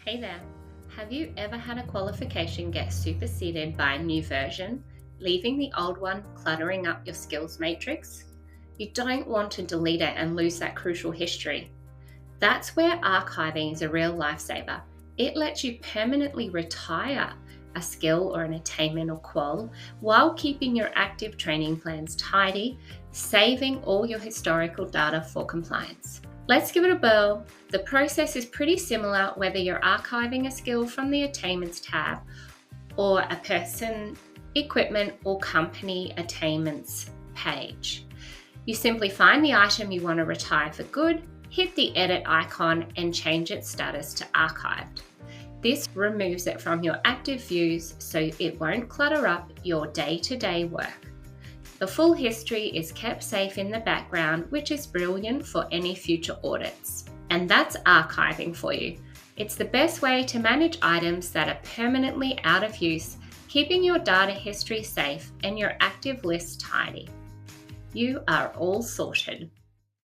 Hey there. Have you ever had a qualification get superseded by a new version, leaving the old one cluttering up your skills matrix? You don't want to delete it and lose that crucial history. That's where archiving is a real lifesaver. It lets you permanently retire a skill or an attainment or qual while keeping your active training plans tidy, saving all your historical data for compliance. Let's give it a whirl. The process is pretty similar whether you're archiving a skill from the attainments tab or a person, equipment, or company attainments page. You simply find the item you want to retire for good, hit the edit icon, and change its status to archived. This removes it from your active views so it won't clutter up your day-to-day work. The full history is kept safe in the background, which is brilliant for any future audits. And that's archiving for you. It's the best way to manage items that are permanently out of use, keeping your data history safe and your active list tidy. You are all sorted.